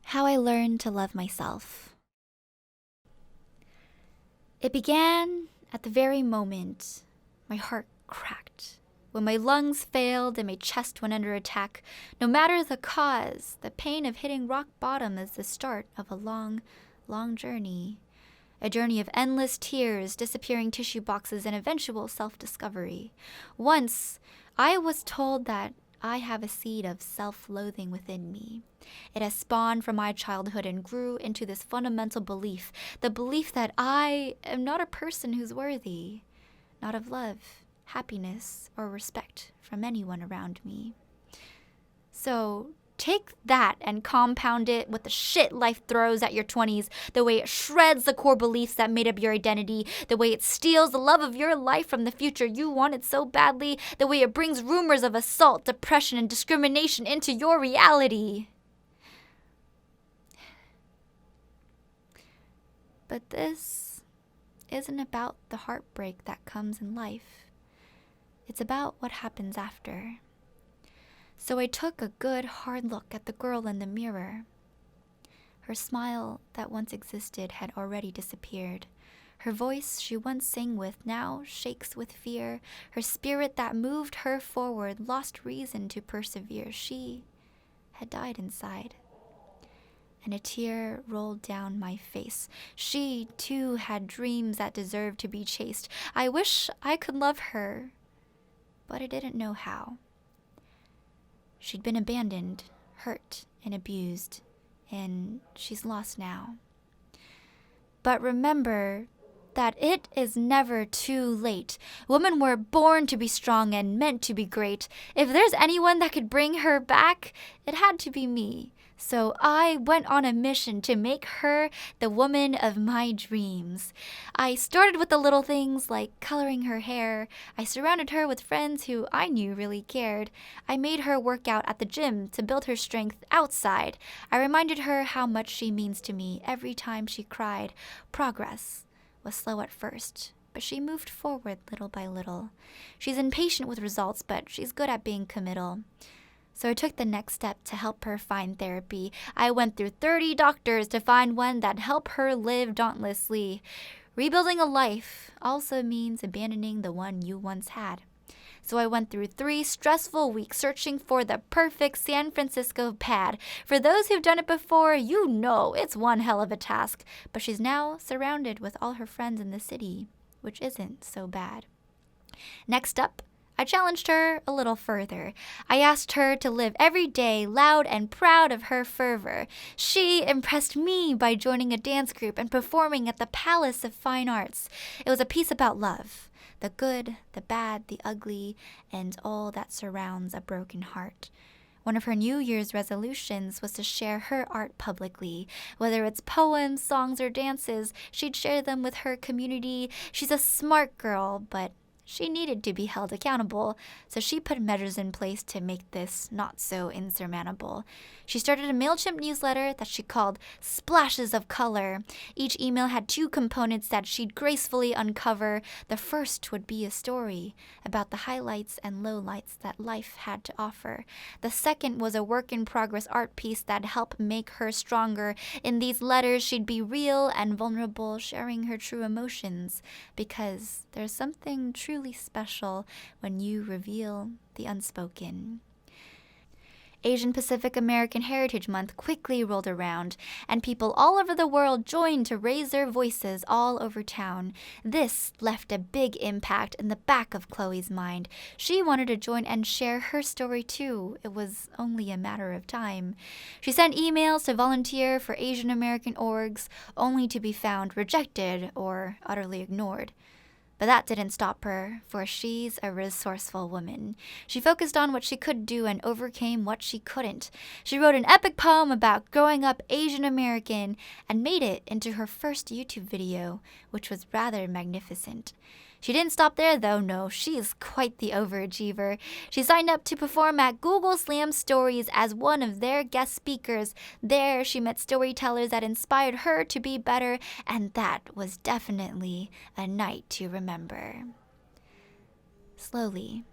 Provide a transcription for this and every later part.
How I learned to love myself. It began at the very moment my heart cracked, when my lungs failed and my chest went under attack. No matter the cause, the pain of hitting rock bottom is the start of a long, long journey. A journey of endless tears, disappearing tissue boxes, and eventual self-discovery. Once, I was told that I have a seed of self-loathing within me. It has spawned from my childhood and grew into this fundamental belief, the belief that I am not a person who's worthy, not of love, happiness, or respect from anyone around me. So, take that and compound it with the shit life throws at your 20s, the way it shreds the core beliefs that made up your identity, the way it steals the love of your life from the future you wanted so badly, the way it brings rumors of assault, depression, and discrimination into your reality. But this isn't about the heartbreak that comes in life. It's about what happens after. So I took a good, hard look at the girl in the mirror. Her smile that once existed had already disappeared. Her voice she once sang with now shakes with fear. Her spirit that moved her forward lost reason to persevere. She had died inside. And a tear rolled down my face. She, too, had dreams that deserved to be chased. I wish I could love her, but I didn't know how. She'd been abandoned, hurt, and abused, and she's lost now. But remember that it is never too late. Women were born to be strong and meant to be great. If there's anyone that could bring her back, it had to be me. So I went on a mission to make her the woman of my dreams. I started with the little things like coloring her hair. I surrounded her with friends who I knew really cared. I made her work out at the gym to build her strength outside. I reminded her how much she means to me every time she cried. Progress was slow at first, but she moved forward little by little. She's impatient with results, but she's good at being committal. So I took the next step to help her find therapy. I went through 30 doctors to find one that helped her live dauntlessly. Rebuilding a life also means abandoning the one you once had. So I went through 3 stressful weeks searching for the perfect San Francisco pad. For those who've done it before, you know it's one hell of a task. But she's now surrounded with all her friends in the city, which isn't so bad. Next up, I challenged her a little further. I asked her to live every day loud and proud of her fervor. She impressed me by joining a dance group and performing at the Palace of Fine Arts. It was a piece about love, the good, the bad, the ugly, and all that surrounds a broken heart. One of her New Year's resolutions was to share her art publicly. Whether it's poems, songs, or dances, she'd share them with her community. She's a smart girl, but she needed to be held accountable, so she put measures in place to make this not so insurmountable. She started a MailChimp newsletter that she called Splashes of Color. Each email had 2 components that she'd gracefully uncover. The first would be a story about the highlights and lowlights that life had to offer. The second was a work-in-progress art piece that helped make her stronger. In these letters, she'd be real and vulnerable, sharing her true emotions, because there's something truly special when you reveal the unspoken. Asian Pacific American Heritage Month quickly rolled around, and people all over the world joined to raise their voices all over town. This left a big impact in the back of Chloe's mind. She wanted to join and share her story too. It was only a matter of time. She sent emails to volunteer for Asian American orgs, only to be found rejected or utterly ignored. But that didn't stop her, for she's a resourceful woman. She focused on what she could do and overcame what she couldn't. She wrote an epic poem about growing up Asian American and made it into her first YouTube video, which was rather magnificent. She didn't stop there though, no, she's quite the overachiever. She signed up to perform at Google Slam Stories as one of their guest speakers. There, she met storytellers that inspired her to be better, and that was definitely a night to remember. Slowly,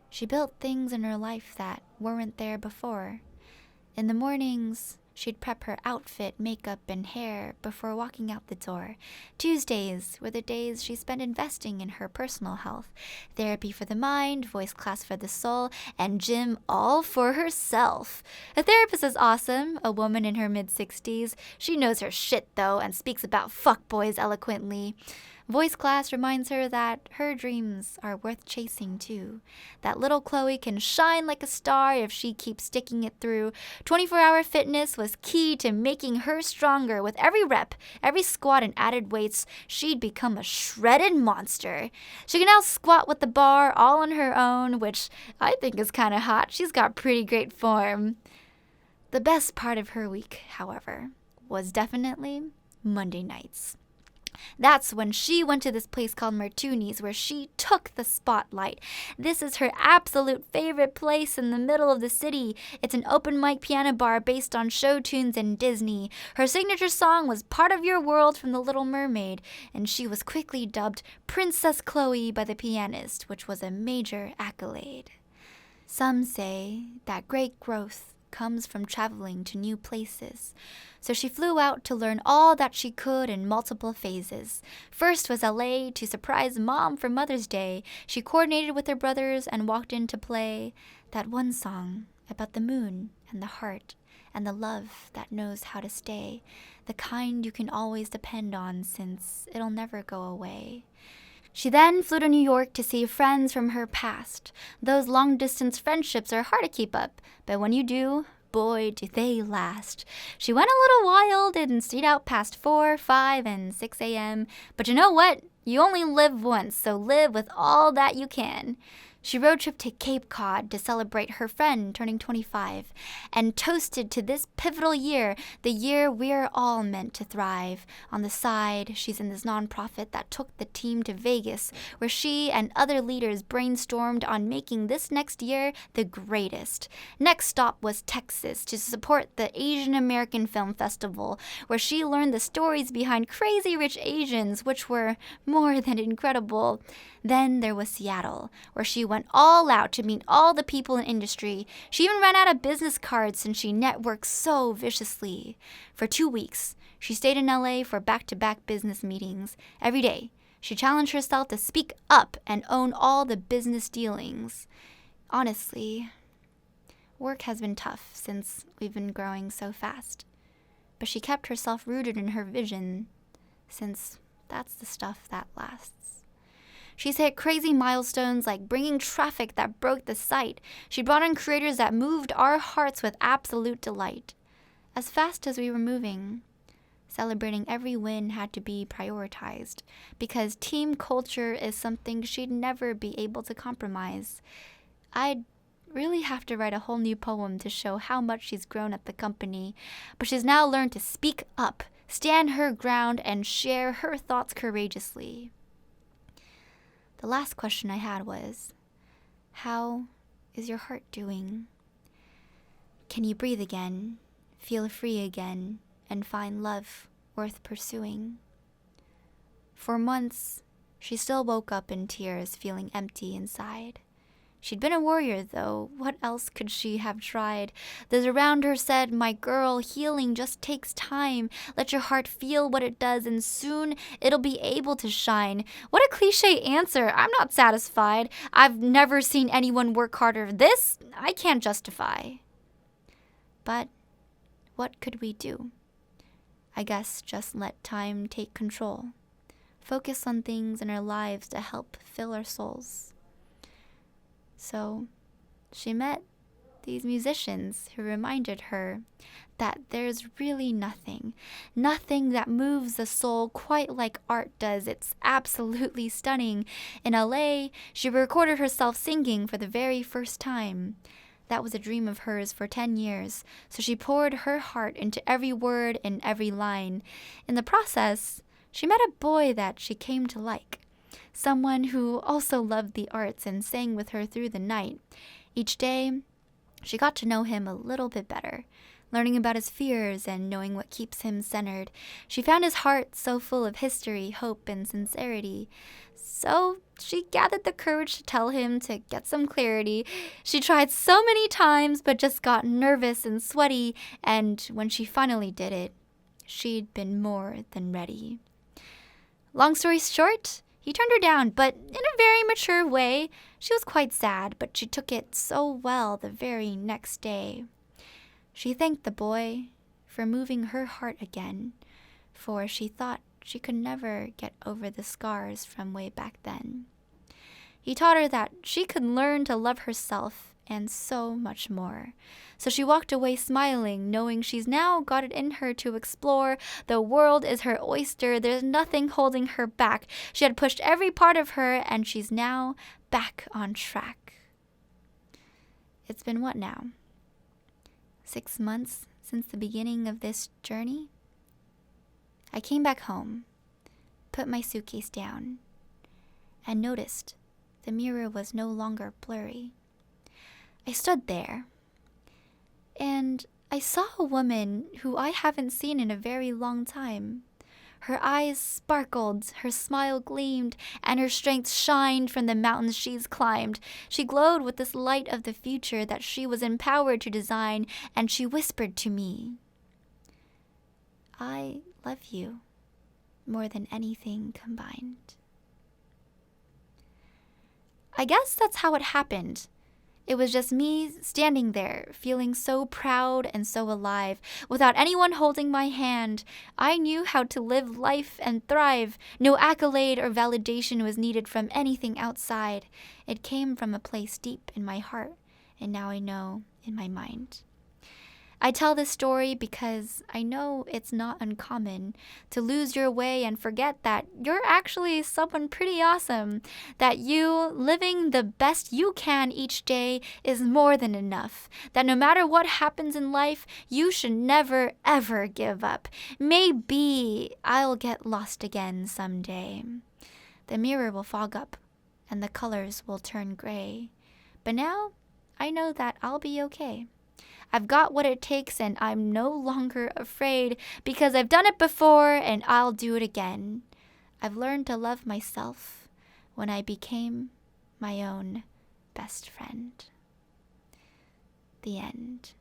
she built things in her life that weren't there before. In the mornings, She'd prep her outfit, makeup, and hair before walking out the door. Tuesdays were the days she spent investing in her personal health. Therapy for the mind, voice class for the soul, and gym all for herself. A therapist is awesome, a woman in her mid-60s. She knows her shit, though, and speaks about fuckboys eloquently. Voice class reminds her that her dreams are worth chasing too. That little Chloe can shine like a star if she keeps sticking it through. 24-hour fitness was key to making her stronger. With every rep, every squat and added weights, she'd become a shredded monster. She can now squat with the bar all on her own, which I think is kind of hot. She's got pretty great form. The best part of her week, however, was definitely Monday nights. That's when she went to this place called Martuni's, where she took the spotlight. This is her absolute favorite place in the middle of the city. It's an open mic piano bar based on show tunes and Disney. Her signature song was Part of Your World from The Little Mermaid, and she was quickly dubbed Princess Chloe by the pianist, which was a major accolade. Some say that great growth comes from traveling to new places. So she flew out to learn all that she could in multiple phases. First was LA to surprise Mom for Mother's Day. She coordinated with her brothers and walked in to play that one song about the moon and the heart and the love that knows how to stay, the kind you can always depend on since it'll never go away. She then flew to New York to see friends from her past. Those long-distance friendships are hard to keep up, but when you do, boy, do they last. She went a little wild and stayed out past 4, 5, and 6 a.m. But you know what? You only live once, so live with all that you can. She road tripped to Cape Cod to celebrate her friend turning 25 and toasted to this pivotal year, the year we're all meant to thrive. On the side, she's in this nonprofit that took the team to Vegas, where she and other leaders brainstormed on making this next year the greatest. Next stop was Texas to support the Asian American Film Festival, where she learned the stories behind Crazy Rich Asians, which were more than incredible. Then there was Seattle, where she went all out to meet all the people in industry. She even ran out of business cards since she networked so viciously. For 2 weeks, she stayed in LA for back-to-back business meetings. Every day, she challenged herself to speak up and own all the business dealings. Honestly, work has been tough since we've been growing so fast. But she kept herself rooted in her vision, since that's the stuff that lasts. She's hit crazy milestones like bringing traffic that broke the site. She brought in creators that moved our hearts with absolute delight. As fast as we were moving, celebrating every win had to be prioritized because team culture is something she'd never be able to compromise. I'd really have to write a whole new poem to show how much she's grown at the company, but she's now learned to speak up, stand her ground, and share her thoughts courageously. The last question I had was, how is your heart doing? Can you breathe again, feel free again, and find love worth pursuing? For months, she still woke up in tears, feeling empty inside. She'd been a warrior, though. What else could she have tried? Those around her said, "My girl, healing just takes time. Let your heart feel what it does, and soon it'll be able to shine." What a cliche answer. I'm not satisfied. I've never seen anyone work harder. This, I can't justify. But what could we do? I guess just let time take control. Focus on things in our lives to help fill our souls. So she met these musicians who reminded her that there's really nothing that moves the soul quite like art does. It's absolutely stunning. In LA, she recorded herself singing for the very first time. That was a dream of hers for 10 years, so she poured her heart into every word and every line. In the process, she met a boy that she came to like. Someone who also loved the arts and sang with her through the night. Each day, she got to know him a little bit better, learning about his fears and knowing what keeps him centered. She found his heart so full of history, hope, and sincerity. So she gathered the courage to tell him to get some clarity. She tried so many times, but just got nervous and sweaty, and when she finally did it, she'd been more than ready. Long story short, he turned her down, but in a very mature way. She was quite sad, but she took it so well the very next day. She thanked the boy for moving her heart again, for she thought she could never get over the scars from way back then. He taught her that she could learn to love herself and so much more. So she walked away smiling, knowing she's now got it in her to explore. The world is her oyster. There's nothing holding her back. She had pushed every part of her, and she's now back on track. It's been what now? 6 months since the beginning of this journey? I came back home, put my suitcase down, and noticed the mirror was no longer blurry. I stood there, and I saw a woman who I haven't seen in a very long time. Her eyes sparkled, her smile gleamed, and her strength shined from the mountains she's climbed. She glowed with this light of the future that she was empowered to design, and she whispered to me, "I love you more than anything combined." I guess that's how it happened. It was just me standing there, feeling so proud and so alive. Without anyone holding my hand, I knew how to live life and thrive. No accolade or validation was needed from anything outside. It came from a place deep in my heart, and now I know in my mind. I tell this story because I know it's not uncommon to lose your way and forget that you're actually someone pretty awesome, that you living the best you can each day is more than enough, that no matter what happens in life, you should never ever give up. Maybe I'll get lost again someday. The mirror will fog up and the colors will turn gray. But now I know that I'll be okay. I've got what it takes and I'm no longer afraid because I've done it before and I'll do it again. I've learned to love myself when I became my own best friend. The end.